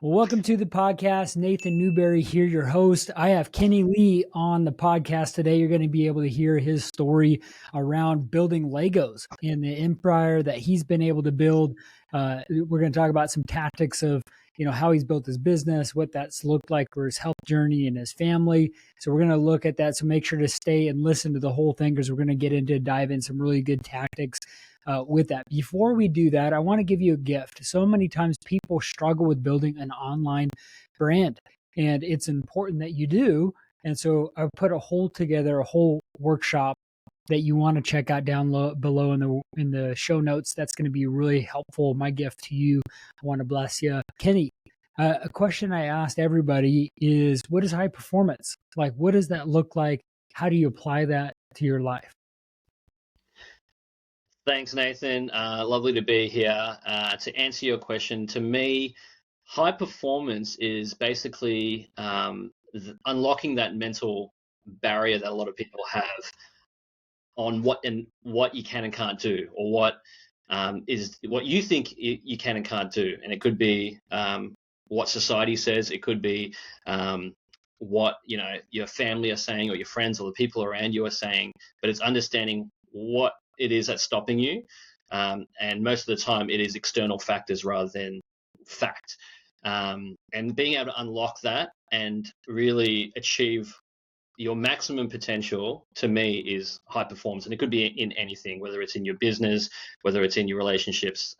Well, welcome to the podcast. Nathan Newberry here, your host. I have Kenny Lee on the podcast today. You're going to be able to hear his story around building Legos and the empire that he's been able to build. We're going to talk about some tactics of, how he's built his business, what that's looked like for his health journey and his family. So we're going to look at that. So make sure to stay and listen to the whole thing because we're going to dive in some really good tactics with that. Before we do that, I want to give you a gift. So many times people struggle with building an online brand, and it's important that you do. And so I've put a whole workshop that you want to check out down below in the show notes. That's going to be really helpful. My gift to you. I want to bless you. Kenny, a question I asked everybody is, what is high performance? Like, what does that look like? How do you apply that to your life? Thanks, Nathan. Lovely to be here. To answer your question, to me, high performance is basically unlocking that mental barrier that a lot of people have on what you can and can't do, or what is what you think you can and can't do. And it could be what society says. It could be what your family are saying, or your friends, or the people around you are saying. But it's understanding what it is that's stopping you, and most of the time it is external factors rather than fact. And being able to unlock that and really achieve your maximum potential, to me, is high performance. And it could be in anything, whether it's in your business, whether it's in your relationships,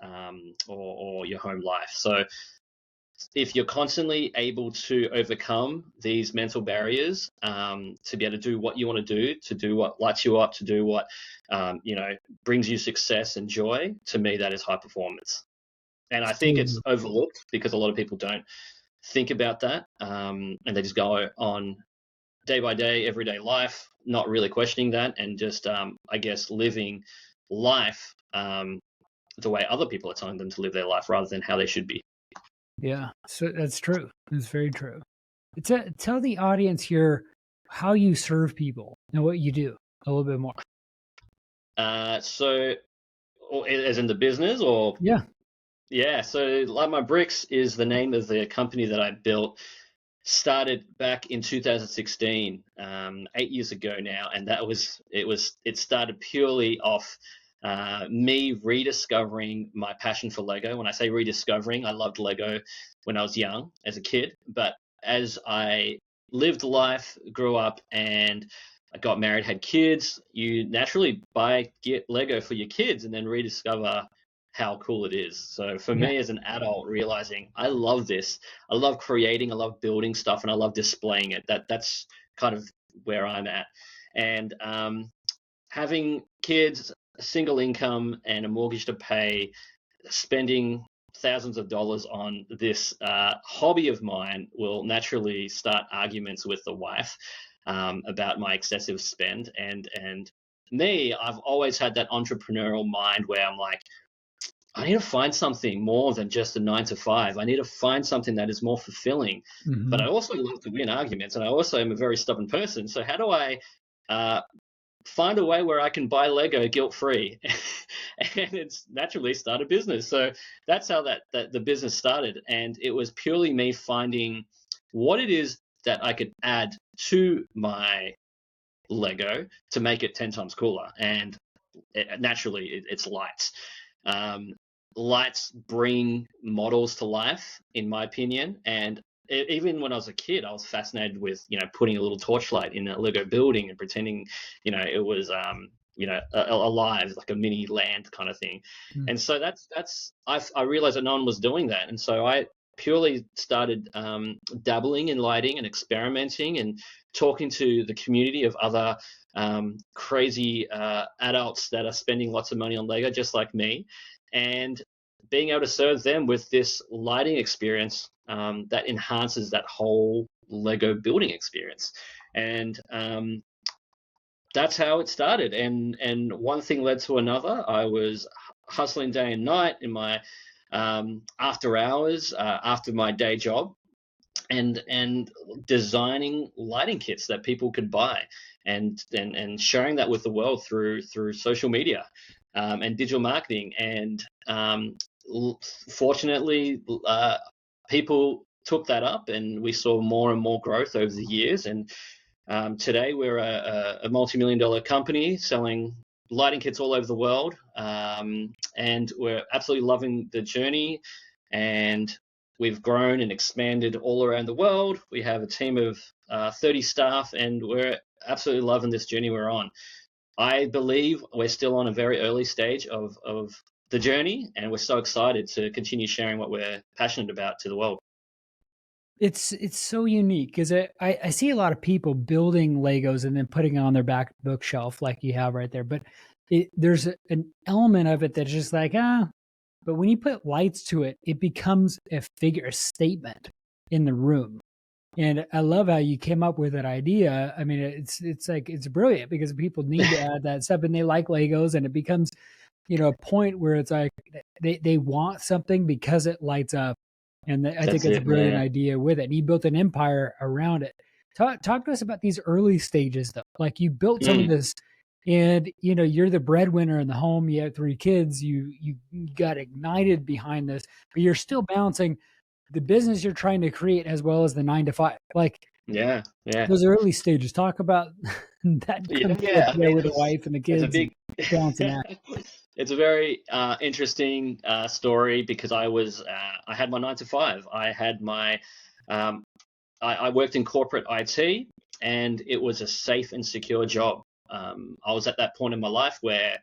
or your home life. So if you're constantly able to overcome these mental barriers, to be able to do what you want to do what lights you up, to do what brings you success and joy, to me, that is high performance. And I think it's overlooked because a lot of people don't think about that, and they just go on day by day, everyday life, not really questioning that, and just I guess living life the way other people are telling them to live their life, rather than how they should be. Yeah, so that's true. It's very true. Tell the audience here how you serve people and what you do a little bit more. So, as in the business, or yeah. So, Like My Bricks is the name of the company that I built. Started back in 2016, 8 years ago now, and it started purely off me rediscovering my passion for Lego. When I say rediscovering, I loved Lego when I was young as a kid, but as I lived life, grew up, and I got married, had kids, you naturally get Lego for your kids and then rediscover how cool it is. So for me as an adult, realizing I love this, I love creating, I love building stuff, and I love displaying it. That's kind of where I'm at. And having kids, a single income, and a mortgage to pay, spending thousands of dollars on this hobby of mine will naturally start arguments with the wife about my excessive spend. And me, I've always had that entrepreneurial mind where I'm like, I need to find something more than just a 9 to 5. I need to find something that is more fulfilling. Mm-hmm. But I also love to win arguments, and I also am a very stubborn person. So how do I find a way where I can buy Lego guilt-free? And it's naturally start a business. So that's how the business started. And it was purely me finding what it is that I could add to my Lego to make it 10 times cooler. And naturally, it's lights. Lights bring models to life, in my opinion. And even when I was a kid, I was fascinated with, putting a little torchlight in a Lego building and pretending, it was, alive, like a mini land kind of thing. Mm. And so I realized that no one was doing that. And so I purely started dabbling in lighting and experimenting and talking to the community of other crazy adults that are spending lots of money on Lego, just like me, and being able to serve them with this lighting experience that enhances that whole Lego building experience. And that's how it started. And one thing led to another. I was hustling day and night in my after hours, after my day job, and designing lighting kits that people could buy, and sharing that with the world through social media and digital marketing. And fortunately, people took that up, and we saw more and more growth over the years. And today we're a multi-million-dollar company selling lighting kits all over the world, and we're absolutely loving the journey. And we've grown and expanded all around the world. We have a team of 30 staff, and we're absolutely loving this journey we're on. I believe we're still on a very early stage of the journey, and we're so excited to continue sharing what we're passionate about to the world. It's so unique because I see a lot of people building Legos and then putting it on their back bookshelf like you have right there. But there's an element of it that's just like, but when you put lights to it, it becomes a figure, a statement in the room. And I love how you came up with that idea. I mean, it's like, it's brilliant because people need to add that stuff and they like Legos, and it becomes, a point where it's like they want something because it lights up. And I think it's a brilliant idea with it. And you built an empire around it. Talk to us about these early stages, though. Like, you built some of this, and you're the breadwinner in the home. You have 3 kids. You got ignited behind this, but you're still balancing the business you're trying to create as well as the 9 to 5. Like, those early stages. Talk about that. With the wife and the kids. It's a big balancing act. It's a very interesting story because I had my 9 to 5. I had my I worked in corporate IT, and it was a safe and secure job. I was at that point in my life where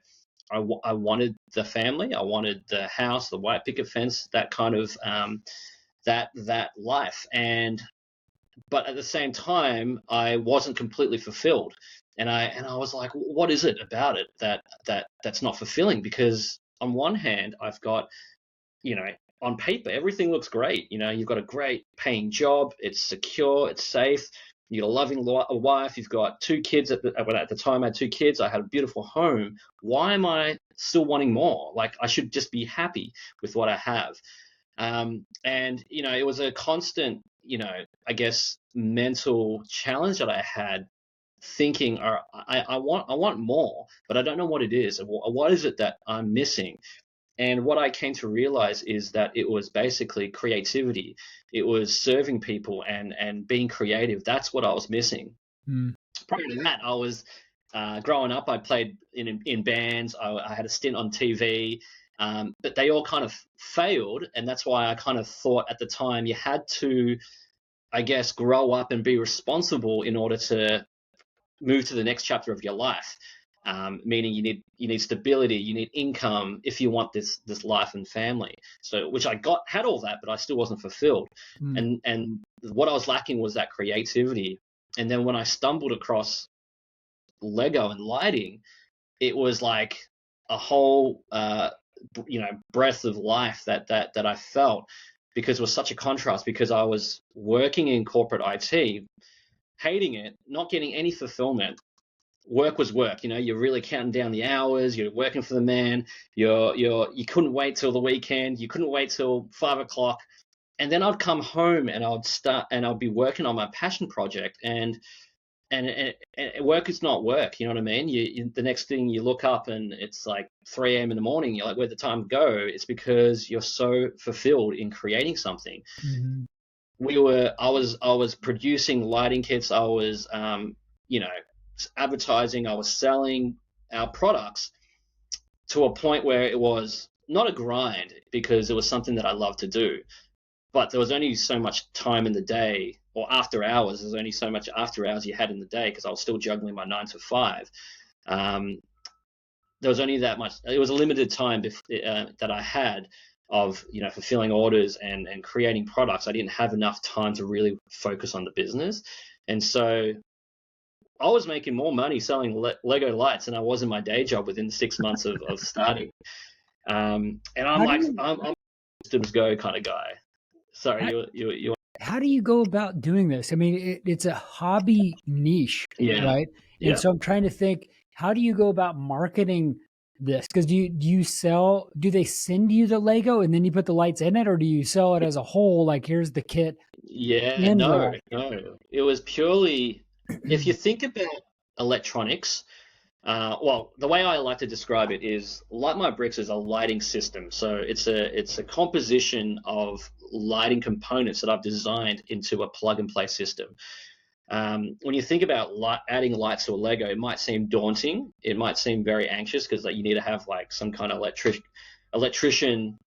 I wanted the family, I wanted the house, the white picket fence, that kind of that life. But at the same time, I wasn't completely fulfilled. And I was like, what is it about it that's not fulfilling? Because on one hand, I've got, on paper, everything looks great. You've got a great paying job. It's secure. It's safe. You've got a loving wife. You've got 2 kids. At the time, I had 2 kids. I had a beautiful home. Why am I still wanting more? Like, I should just be happy with what I have. And, it was a constant, I guess, mental challenge that I had, thinking, I want more, but I don't know what it is. What is it that I'm missing? And what I came to realize is that it was basically creativity. It was serving people and being creative. That's what I was missing. Prior to that, I was growing up, I played in bands. I had a stint on TV, but they all kind of failed. And that's why I kind of thought at the time you had to, I guess, grow up and be responsible in order to move to the next chapter of your life. Meaning you need stability, you need income if you want this life and family. So, which I had all that, but I still wasn't fulfilled. And what I was lacking was that creativity. And then when I stumbled across Lego and lighting, it was like a whole breath of life that I felt, because it was such a contrast. Because I was working in corporate IT, hating it, not getting any fulfillment. Work was work. You're really counting down the hours. You're working for the man. You couldn't wait till the weekend. You couldn't wait till 5 o'clock. And then I'd come home and I'd be working on my passion project. And work is not work. You know what I mean? The next thing you look up and it's like 3 a.m. in the morning. You're like, where'd the time go? It's because you're so fulfilled in creating something. Mm-hmm. I was producing lighting kits. I was, advertising. I was selling our products to a point where it was not a grind, because it was something that I loved to do. But there was only so much time in the day, or after hours. There's only so much after hours you had in the day, because I was still juggling my 9 to 5. There was only that much. It was a limited time that I had of fulfilling orders and creating products. I didn't have enough time to really focus on the business, and so I was making more money selling Lego lights than I was in my day job within 6 months of starting. And I'm a systems go kind of guy. Sorry, you. How do you go about doing this? I mean, it's a hobby niche, right? And so I'm trying to think, how do you go about marketing this? Because do they send you the Lego and then you put the lights in it, or do you sell it as a whole? Like, here's the kit. No. It was purely, if you think about electronics, Well, the way I like to describe it is Light My Bricks is a lighting system. So it's a composition of lighting components that I've designed into a plug and play system. When you think about adding lights to a Lego, it might seem daunting. It might seem very anxious because like, you need to have like some kind of electrician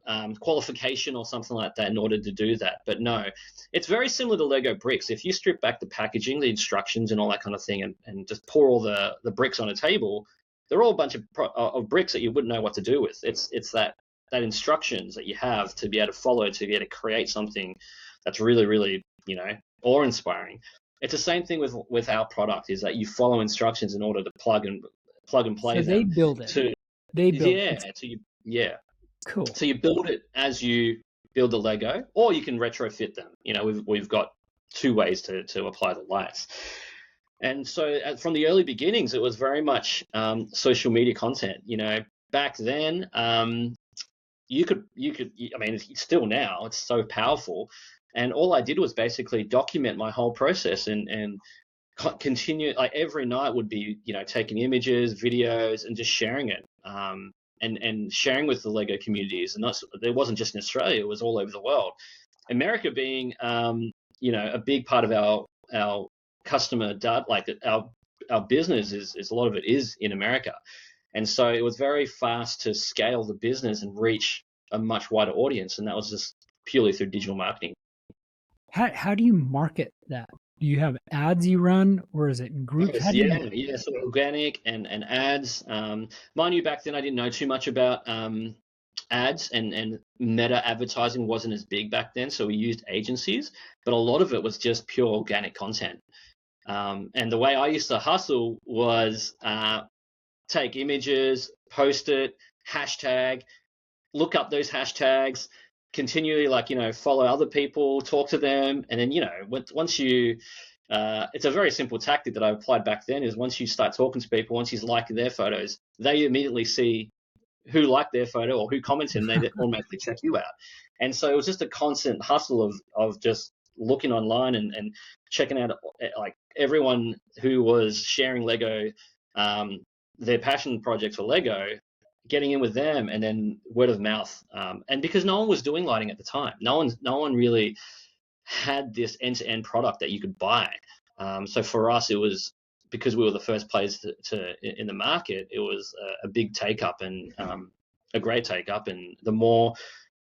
qualification or something like that in order to do that. But no, it's very similar to Lego bricks. If you strip back the packaging, the instructions and all that kind of thing and just pour all the bricks on a table, they're all a bunch of bricks that you wouldn't know what to do with. It's that instructions that you have to be able to follow to be able to create something that's really, really, awe-inspiring. It's the same thing with our product, is that you follow instructions in order to plug and play. So they build it. Yeah. Cool. So you build it as you build the Lego, or you can retrofit them. We've got two ways to apply the lights. And so from the early beginnings, it was very much social media content. Back then, you could. I mean, still now, it's so powerful. And all I did was basically document my whole process and continue. Like every night would be, taking images, videos, and just sharing it. And sharing with the Lego communities. And it wasn't just in Australia, it was all over the world. America being, a big part of our customer data, like our business is a lot of it is in America. And so it was very fast to scale the business and reach a much wider audience. And that was just purely through digital marketing. How do you market that? Do you have ads you run, or is it in groups? So organic and ads. Mind you, back then I didn't know too much about ads, and meta advertising wasn't as big back then, so we used agencies, but a lot of it was just pure organic content. And the way I used to hustle was take images, post it, hashtag, look up those hashtags, continually follow other people, talk to them, and then once you it's a very simple tactic that I applied back then, is once you start talking to people, once you like their photos, they immediately see who liked their photo or who commented, and they automatically check you out. And so it was just a constant hustle of just looking online and checking out like everyone who was sharing Lego, their passion projects for Lego, getting in with them, and then word of mouth. And because no one was doing lighting at the time, no one really had this end-to-end product that you could buy. So for us, it was, because we were the first players in the market, it was a big take-up and a great take-up. And the more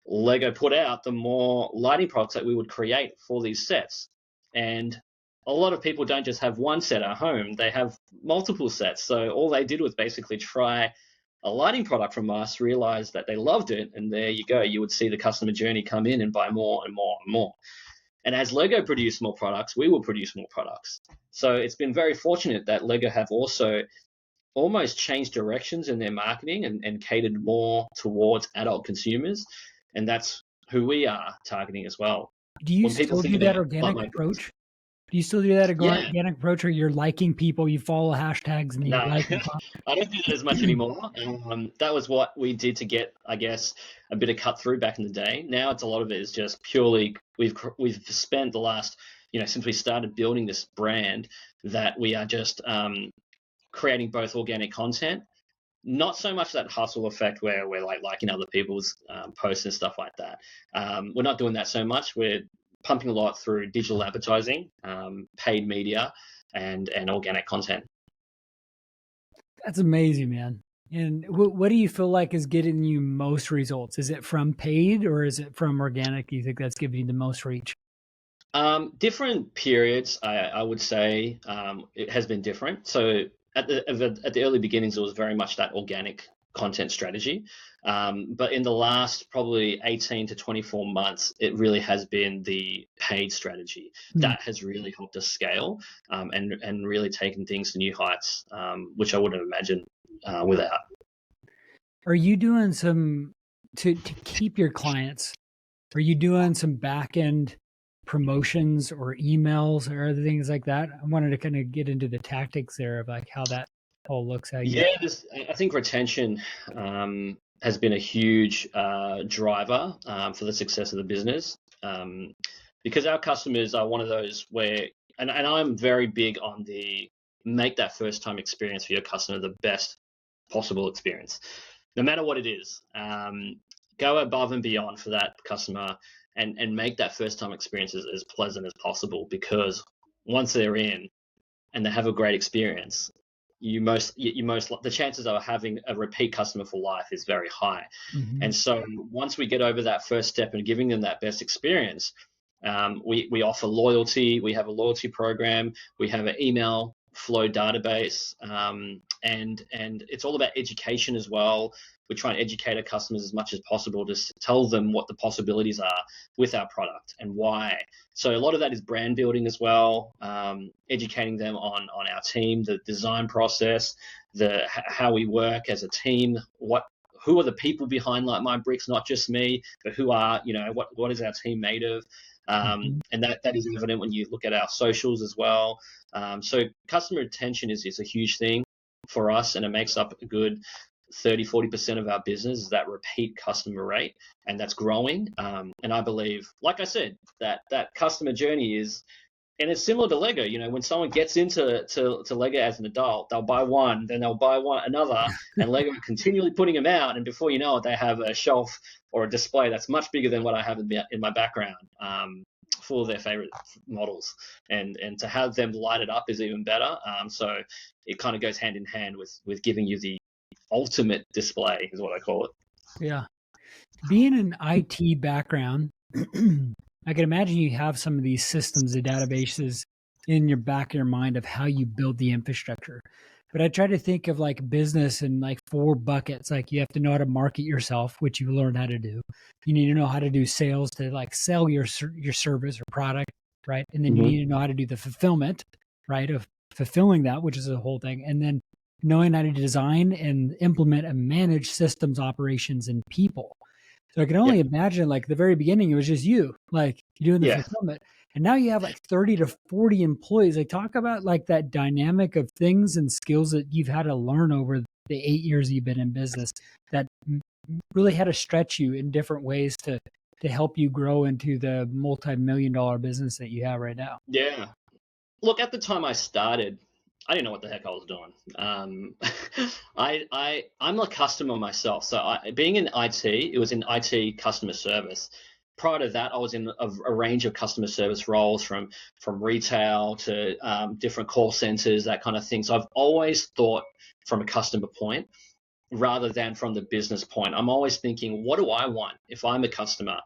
Lego put out, the more lighting products that we would create for these sets. And a lot of people don't just have one set at home, they have multiple sets. So all they did was basically try a lighting product from us, realized that they loved it, and there you go. You would see the customer journey come in and buy more and more and more. And as Lego produced more products, we will produce more products. So it's been very fortunate that Lego have also almost changed directions in their marketing and catered more towards adult consumers. And that's who we are targeting as well. Do you still do that organic approach? Do you still do that organic approach, or you're liking people, you follow hashtags and you like them? I don't do that as much anymore. That was what we did to get, I guess, a bit of cut through back in the day. Now it's a lot of it is just purely, we've spent the last, since we started building this brand, that we are just creating both organic content, not so much that hustle effect where we're liking other people's posts and stuff like that. We're not doing that so much. We're pumping a lot through digital advertising, paid media, and organic content. That's amazing, man. And what do you feel like is getting you most results? Is it from paid or is it from organic? Do you think that's giving you the most reach? Different periods, I would say, it has been different. So at the early beginnings, it was very much that organic content strategy. But in the last probably 18 to 24 months, it really has been the paid strategy that has really helped us scale and really taken things to new heights, which I wouldn't imagine without. Are you doing some to keep your clients? Are you doing some back end promotions or emails or other things like that? I wanted to kind of get into the tactics there of like how that all looks at. I think retention has been a huge driver for the success of the business, because our customers are one of those where, and I'm very big on the make that first time experience for your customer the best possible experience, no matter what it is. Go above and beyond for that customer, and make that first time experience as pleasant as possible, because once they're in and they have a great experience, the chances of having a repeat customer for life is very high. Mm-hmm. And so once we get over that first step and giving them that best experience, we offer loyalty. We have a loyalty program. We have an email flow database, and it's all about education as well. We try and educate our customers as much as possible to tell them what the possibilities are with our product and why. So a lot of that is brand building as well, educating them on our team, the design process, how we work as a team, who are the people behind Like My Bricks, not just me, but who are, what is our team made of? And that is evident when you look at our socials as well. So customer retention is a huge thing for us, and it makes up a good 30-40% of our business, is that repeat customer rate, and that's growing. And I believe, like I said, that customer journey is, and it's similar to Lego. When someone gets into Lego as an adult, they'll buy one, then they'll buy another, and Lego are continually putting them out, and before you know it, they have a shelf or a display that's much bigger than what I have in my background, for their favorite models, and to have them light it up is even better. So it kind of goes hand in hand with giving you the ultimate display, is what I call it. Yeah. Being an IT background, I can imagine you have some of these systems and databases in your back of your mind of how you build the infrastructure. But I try to think of like business in like 4 buckets. Like you have to know how to market yourself, which you learn how to do. You need to know how to do sales, to like sell your service or product, right? And then you need to know how to do the fulfillment, right, of fulfilling that, which is a whole thing. And then knowing how to design and implement and manage systems, operations, and people. So I can only imagine, like the very beginning, it was just you, like doing the fulfillment. And now you have like 30 to 40 employees. Like talk about like that dynamic of things and skills that you've had to learn over the 8 years you've been in business that really had to stretch you in different ways to help you grow into the multi-million-dollar business that you have right now. Yeah. Look, at the time I started, I didn't know what the heck I was doing. I'm a customer myself. So being in IT, it was in IT customer service. Prior to that, I was in a range of customer service roles, from retail to different call centers, that kind of thing. So I've always thought from a customer point rather than from the business point. I'm always thinking, what do I want if I'm a customer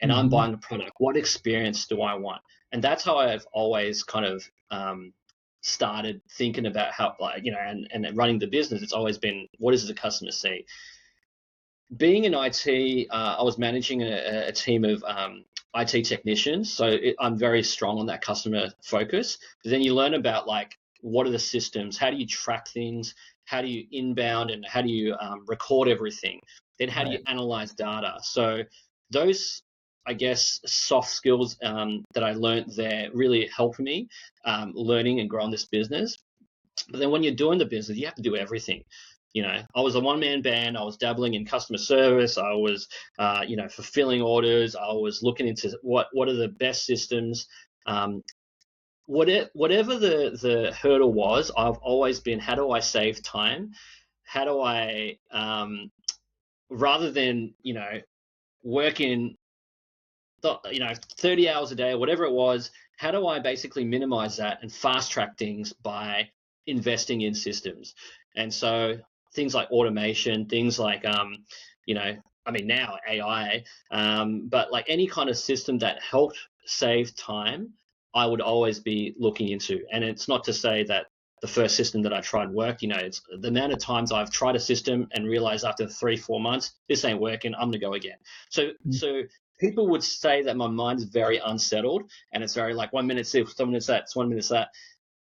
and I'm buying a product? What experience do I want? And that's how I've always kind of started thinking about how, like, and running the business. It's always been, what does the customer see? Being in IT, I was managing a team of IT technicians, so I'm very strong on that customer focus. But then you learn about, like, what are the systems? How do you track things? How do you inbound, and how do you record everything? Then how do you analyze data? So those, I guess, soft skills that I learned there really helped me learning and growing this business. But then when you're doing the business, you have to do everything. I was a one-man band. I was dabbling in customer service. I was, fulfilling orders. I was looking into what are the best systems. Whatever the hurdle was, I've always been, how do I save time? How do I, rather than, working 30 hours a day or whatever it was, how do I basically minimize that and fast track things by investing in systems? And so things like automation, things like, now AI, but like any kind of system that helped save time, I would always be looking into. And it's not to say that the first system that I tried worked. It's the amount of times I've tried a system and realized after 3-4 months, this ain't working, I'm going to go again. So people would say that my mind is very unsettled, and it's very like 1 minute this, 1 minute that, 1 minute that.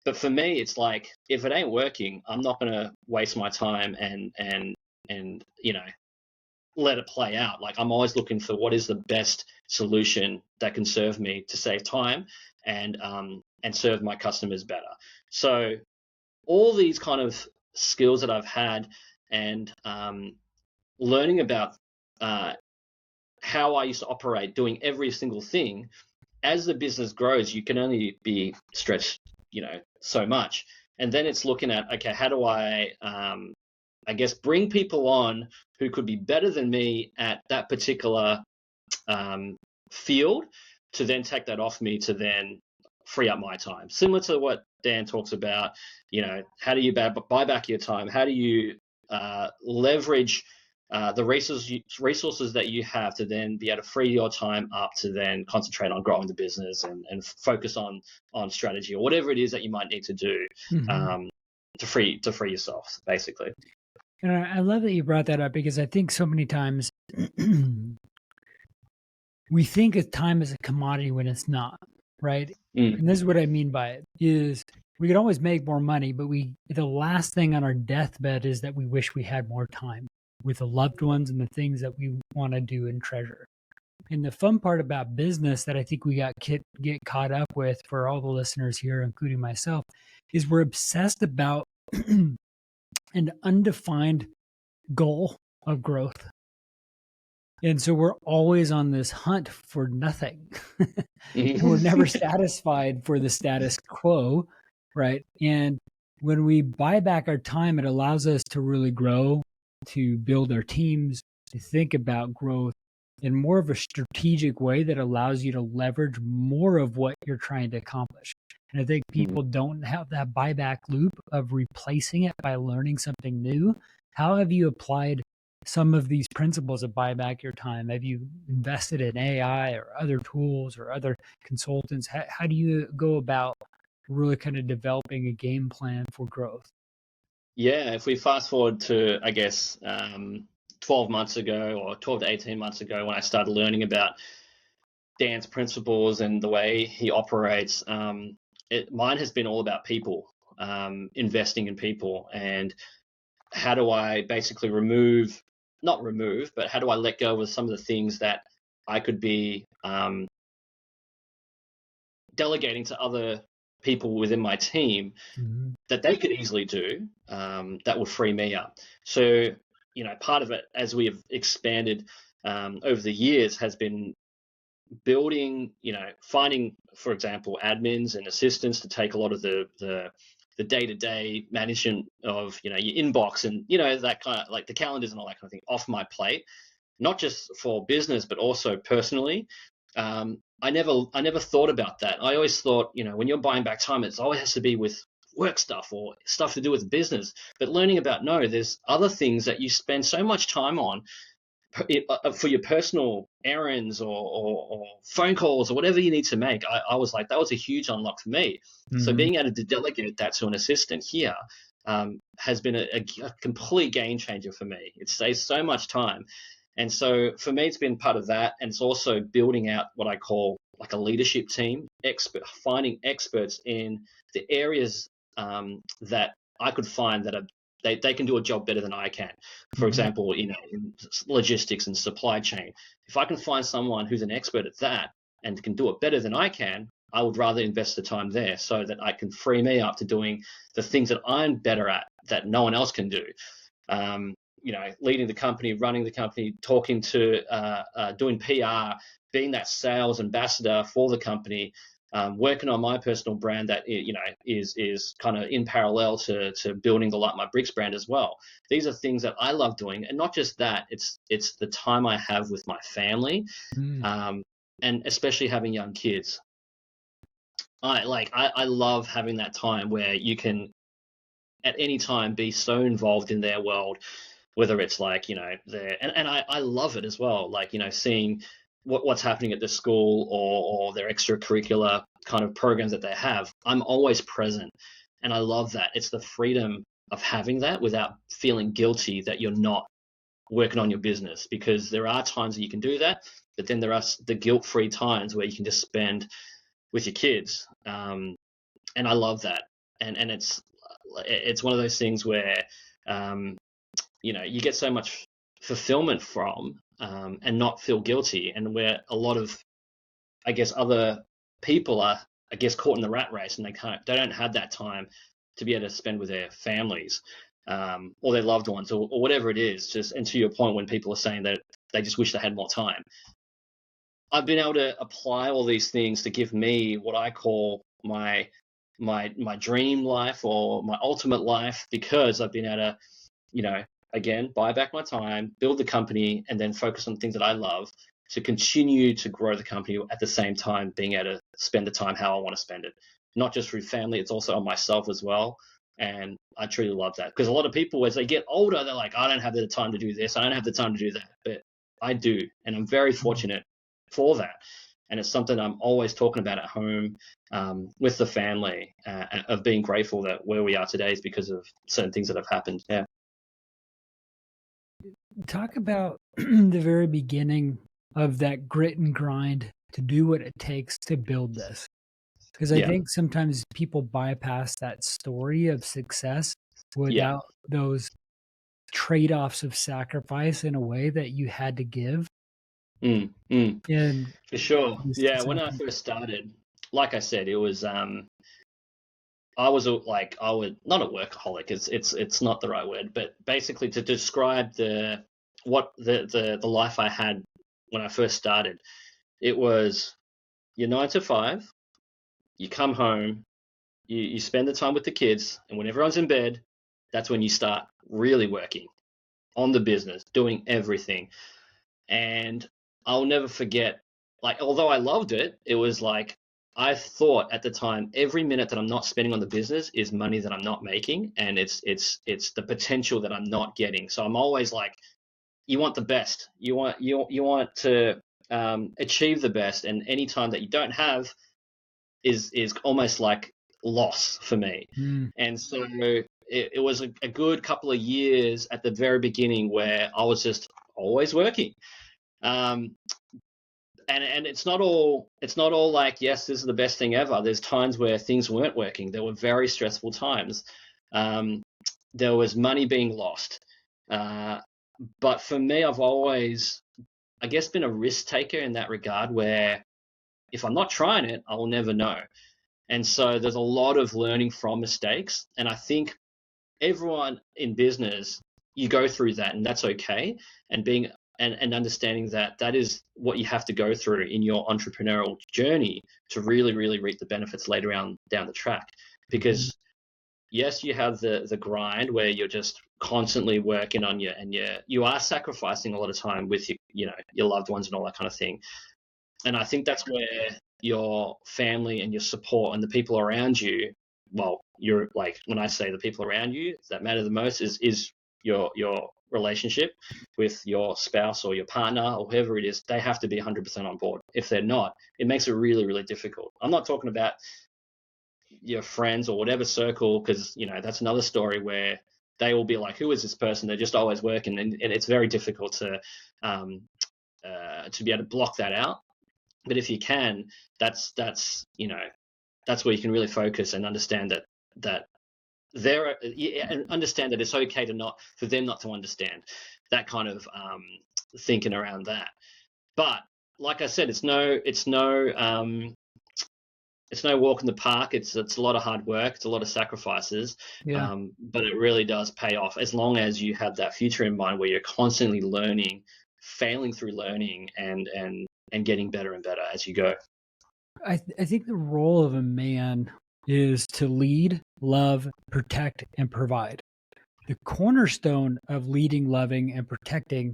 But for me, it's like, if it ain't working, I'm not going to waste my time and let it play out. Like, I'm always looking for what is the best solution that can serve me to save time and serve my customers better. So all these kind of skills that I've had, and learning about how I used to operate, doing every single thing, as the business grows, you can only be stretched, so much. And then it's looking at, okay, how do I guess, bring people on who could be better than me at that particular field, to then take that off me to then free up my time. Similar to what Dan talks about, how do you buy back your time? How do you leverage the resources that you have to then be able to free your time up to then concentrate on growing the business and focus on strategy or whatever it is that you might need to do to free yourself, basically. And I love that you brought that up, because I think so many times we think of time as a commodity when it's not, right? And this is what I mean by it is we could always make more money, but the last thing on our deathbed is that we wish we had more time with the loved ones and the things that we want to do and treasure. And the fun part about business that I think we get caught up with, for all the listeners here, including myself, is we're obsessed about an undefined goal of growth. And so we're always on this hunt for nothing. And we're never satisfied for the status quo, right? And when we buy back our time, it allows us to really grow, to build our teams, to think about growth in more of a strategic way that allows you to leverage more of what you're trying to accomplish. And I think people don't have that buyback loop of replacing it by learning something new. How have you applied some of these principles of buy back your time? Have you invested in AI or other tools or other consultants? How do you go about really kind of developing a game plan for growth? Yeah, if we fast forward to, I guess, 12 months ago or 12 to 18 months ago, when I started learning about Dan's principles and the way he operates, mine has been all about people, investing in people, and how do I basically but how do I let go of some of the things that I could be delegating to other people within my team that they could easily do, that would free me up. So, part of it, as we have expanded over the years, has been building, finding, for example, admins and assistants to take a lot of the day-to-day management of, your inbox and, that kind of, like, the calendars and all that kind of thing off my plate, not just for business, but also personally. I never thought about that. I always thought, when you're buying back time, it always has to be with work stuff or stuff to do with business. But learning about, no, there's other things that you spend so much time on for your personal errands or phone calls or whatever you need to make. I was like, that was a huge unlock for me. So being able to delegate that to an assistant here has been a complete game changer for me. It saves so much time. And so for me, it's been part of that. And it's also building out what I call like a leadership team, finding experts in the areas that I could find that they can do a job better than I can. For example, in logistics and supply chain. If I can find someone who's an expert at that and can do it better than I can, I would rather invest the time there so that I can free me up to doing the things that I'm better at that no one else can do. Leading the company, running the company, talking to, doing PR, being that sales ambassador for the company, working on my personal brand that is kind of in parallel to building the Like My Bricks brand as well. These are things that I love doing, and not just that. It's the time I have with my family, and especially having young kids. I love having that time where you can at any time be so involved in their world, whether it's like, and I love it as well. Like, seeing what's happening at the school or their extracurricular kind of programs that they have. I'm always present. And I love that. It's the freedom of having that without feeling guilty that you're not working on your business, because there are times that you can do that, but then there are the guilt-free times where you can just spend with your kids. And I love that. And it's one of those things where, you get so much fulfillment from, and not feel guilty, and where a lot of, I guess, other people are, I guess, caught in the rat race, and they don't have that time to be able to spend with their families, or their loved ones, or whatever it is. And to your point, when people are saying that they just wish they had more time, I've been able to apply all these things to give me what I call my my dream life or my ultimate life, because I've been able to, again, buy back my time, build the company, and then focus on things that I love to continue to grow the company at the same time, being able to spend the time how I want to spend it. Not just through family, it's also on myself as well. And I truly love that, because a lot of people, as they get older, they're like, I don't have the time to do this, I don't have the time to do that. But I do, and I'm very fortunate for that. And it's something I'm always talking about at home with the family, of being grateful that where we are today is because of certain things that have happened. Yeah. Talk about the very beginning of that grit and grind to do what it takes to build this. Because I think sometimes people bypass that story of success without those trade-offs of sacrifice in a way that you had to give. And for sure. Yeah. When I first started, like I said, it was, I was not a workaholic. It's not the right word, but basically to describe the life I had when I first started, it was your 9 to 5, you come home, you spend the time with the kids, and when everyone's in bed, that's when you start really working on the business, doing everything. And I'll never forget, although I loved it, it was like, I thought at the time, every minute that I'm not spending on the business is money that I'm not making, and it's the potential that I'm not getting. So I'm always like, you want the best, you want to achieve the best, and any time that you don't have is almost like loss for me. And so it was a good couple of years at the very beginning where I was just always working. And it's not all like, yes, this is the best thing ever. There's times where things weren't working. There were very stressful times. There was money being lost. But for me, I've always, I guess, been a risk taker in that regard, where if I'm not trying it, I will never know. And so there's a lot of learning from mistakes. And I think everyone in business, you go through that, and that's okay. And being and understanding that is what you have to go through in your entrepreneurial journey to really, really reap the benefits later on down the track. Because yes, you have the grind where you're just constantly working on you are sacrificing a lot of time with your loved ones and all that kind of thing. And I think that's where your family and your support and the people around you, well, you're like, when I say the people around you that matter the most is your relationship with your spouse or your partner or whoever it is. They have to be 100% on board. If they're not, it makes it really, really difficult. I'm not talking about your friends or whatever circle, because that's another story where they will be like, who is this person? They're just always working, and it's very difficult to be able to block that out. But if you can, that's where you can really focus and understand that and understand that it's okay for them not to understand that kind of thinking around that. But like I said, it's no walk in the park. It's a lot of hard work. It's a lot of sacrifices. But it really does pay off, as long as you have that future in mind, where you're constantly learning, failing through learning, and getting better and better as you go. I think the role of a man is to lead, love, protect, and provide. The cornerstone of leading, loving, and protecting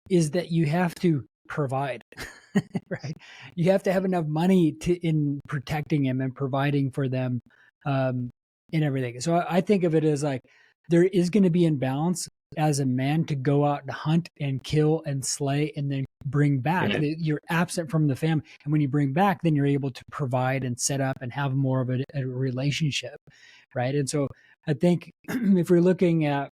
is that you have to provide, right? You have to have enough money in protecting them and providing for them in everything. So I think of it as like, there is going to be imbalance as a man to go out and hunt and kill and slay and then bring back. You're absent from the family. And when you bring back, then you're able to provide and set up and have more of a relationship, right? And so I think if we're looking at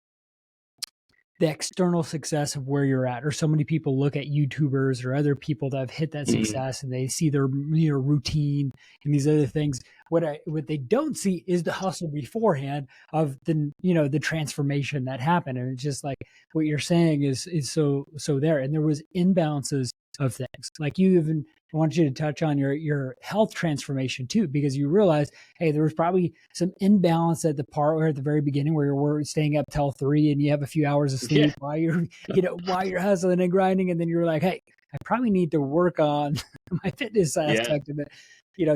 the external success of where you're at, or so many people look at YouTubers or other people that have hit that success and they see their routine and these other things. What they don't see is the hustle beforehand of the transformation that happened. And it's just like what you're saying is so there. And there was imbalances of things. Like I want you to touch on your health transformation too, because you realize, hey, there was probably some imbalance at the part where at the very beginning where you're staying up till 3 and you have a few hours of sleep while you're hustling and grinding. And then you're like, hey, I probably need to work on my fitness aspect of it.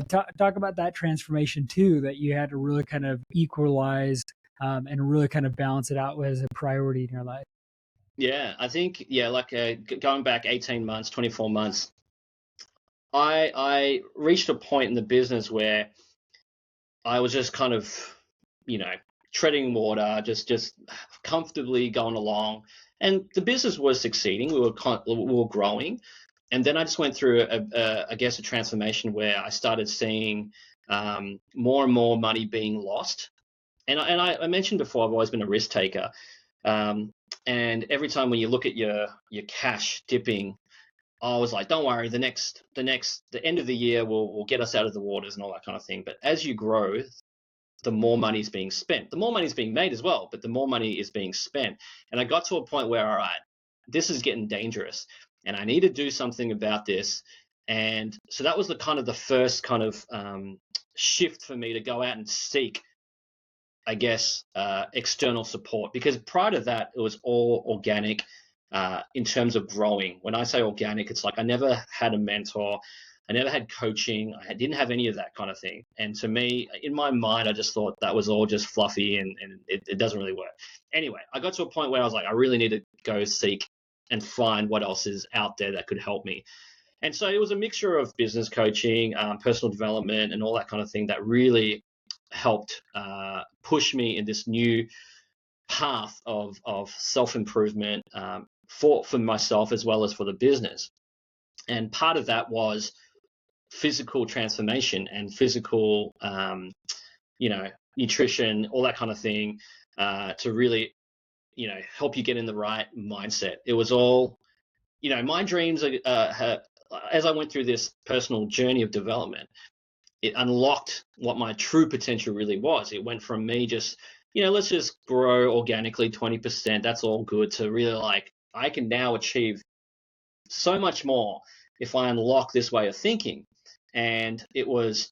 talk about that transformation too, that you had to really kind of equalize and really kind of balance it out as a priority in your life. Yeah, I think, like going back 18 months, 24 months, I reached a point in the business where I was just kind of, treading water, just comfortably going along, and the business was succeeding. We were growing, and then I just went through I guess a transformation where I started seeing more and more money being lost. And I mentioned before, I've always been a risk taker, and every time when you look at your cash dipping, I was like, don't worry, the end of the year will get us out of the waters and all that kind of thing. But as you grow, the more money is being spent. The more money is being made as well, but the more money is being spent. And I got to a point where, all right, this is getting dangerous, and I need to do something about this. And so that was the first kind of shift for me to go out and seek, I guess, external support, because prior to that, it was all organic in terms of growing. When I say organic, it's like I never had a mentor. I never had coaching. I didn't have any of that kind of thing. And to me, in my mind, I just thought that was all just fluffy and it doesn't really work. Anyway, I got to a point where I was like, I really need to go seek and find what else is out there that could help me. And so it was a mixture of business coaching, personal development, and all that kind of thing that really helped push me in this new path of self-improvement for myself as well as for the business. And part of that was physical transformation and physical, nutrition, all that kind of thing, to really, help you get in the right mindset. It was all, my dreams, as I went through this personal journey of development, it unlocked what my true potential really was. It went from me just, let's just grow organically 20%. That's all good, to really like, I can now achieve so much more if I unlock this way of thinking. And it was,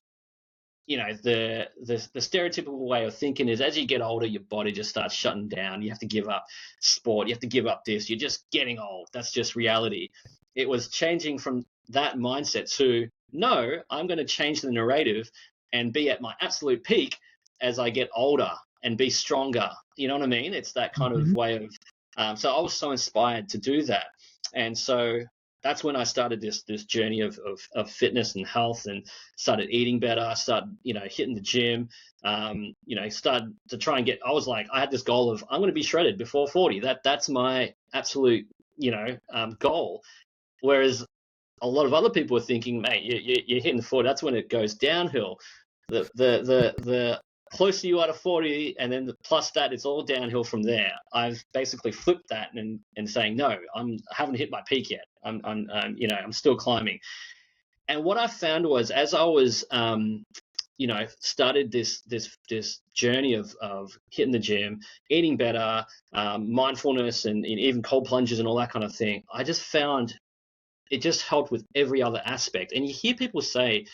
the stereotypical way of thinking is, as you get older, your body just starts shutting down. You have to give up sport. You have to give up this. You're just getting old. That's just reality. It was changing from that mindset to, no, I'm going to change the narrative and be at my absolute peak as I get older and be stronger. You know what I mean? It's that kind of way of, so I was so inspired to do that. And so that's when I started this journey of fitness and health, and started eating better. I started, hitting the gym, started to try and get, I was like, I had this goal of, I'm going to be shredded before 40. That's my absolute, goal. Whereas a lot of other people are thinking, mate, you're hitting 40. That's when it goes downhill. The closer you are to 40, and then plus that, it's all downhill from there. I've basically flipped that and saying, no, I haven't hit my peak yet. I'm still climbing. And what I found was, as I was, started this journey of hitting the gym, eating better, mindfulness, and even cold plunges and all that kind of thing, I just found it just helped with every other aspect. And you hear people say,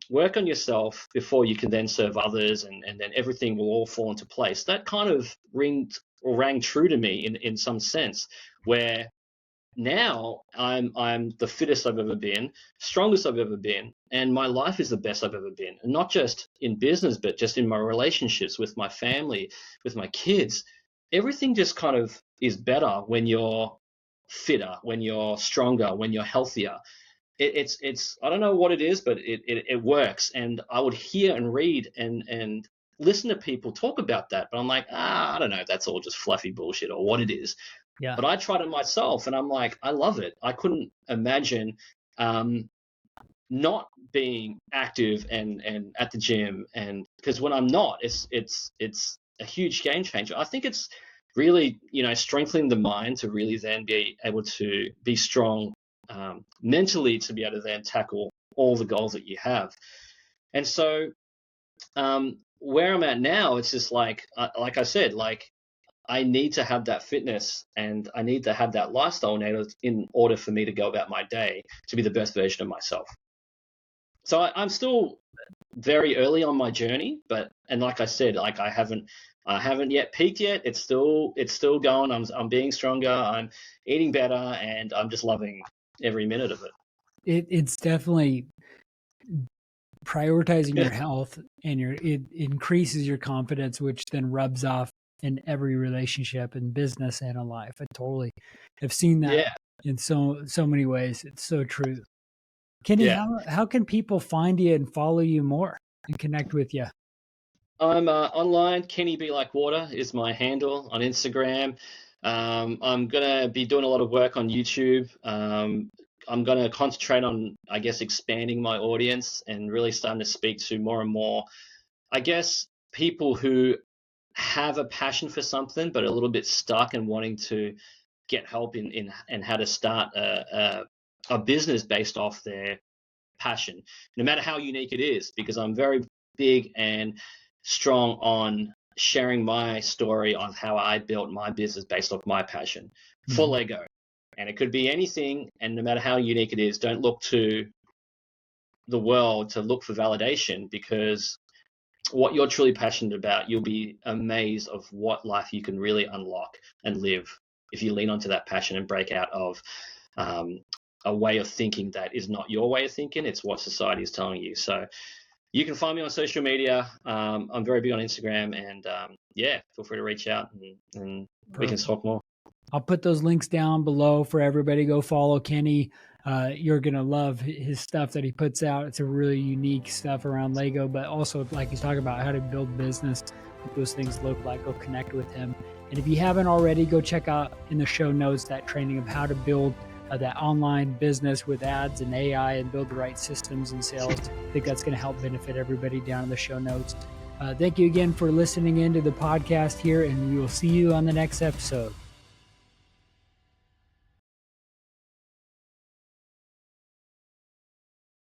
work on yourself before you can then serve others, and then everything will all fall into place. That kind of rang true to me in some sense, where now I'm the fittest I've ever been, strongest I've ever been, and my life is the best I've ever been. And not just in business, but just in my relationships with my family, with my kids. Everything just kind of is better when you're fitter, when you're stronger, when you're healthier. It's I don't know what it is, but it works. And I would hear and read and listen to people talk about that, but I'm like, I don't know, that's all just fluffy bullshit or what it is. Yeah. But I tried it myself, and I'm like, I love it. I couldn't imagine not being active and at the gym, and because when I'm not, it's a huge game changer. I think it's really, strengthening the mind to really then be able to be strong mentally, to be able to then tackle all the goals that you have. And so where I'm at now, it's just like I said, like, I need to have that fitness, and I need to have that lifestyle in order for me to go about my day to be the best version of myself. So I'm still very early on my journey, and like I said, like I haven't yet peaked yet. It's still going. I'm being stronger. I'm eating better, and I'm just loving every minute of it. It's definitely prioritizing your health, and it increases your confidence, which then rubs off in every relationship in business and in life. I totally have seen that in so many ways. It's so true. Kenny, how can people find you and follow you more and connect with you? I'm online. Kenny Be Like Water is my handle on Instagram. I'm gonna be doing a lot of work on YouTube. I'm gonna concentrate on, I guess, expanding my audience and really starting to speak to more and more, I guess, people who have a passion for something but are a little bit stuck and wanting to get help in how to start a business based off their passion, no matter how unique it is, because I'm very big and strong on sharing my story on how I built my business based off my passion for Lego. And it could be anything, and no matter how unique it is, don't look to the world to look for validation, because what you're truly passionate about, you'll be amazed of what life you can really unlock and live if you lean onto that passion and break out of a way of thinking that is not your way of thinking. It's what society is telling you. So you can find me on social media. I'm very big on Instagram, and feel free to reach out and we can talk more. I'll put those links down below for everybody. Go follow Kenny. You're going to love his stuff that he puts out. It's a really unique stuff around Lego, but also, like he's talking about, how to build business, what those things look like. Go connect with him. And if you haven't already, go check out in the show notes that training of how to build that online business with ads and AI and build the right systems and sales. I think that's going to help benefit everybody down in the show notes. Thank you again for listening into the podcast here, and we will see you on the next episode.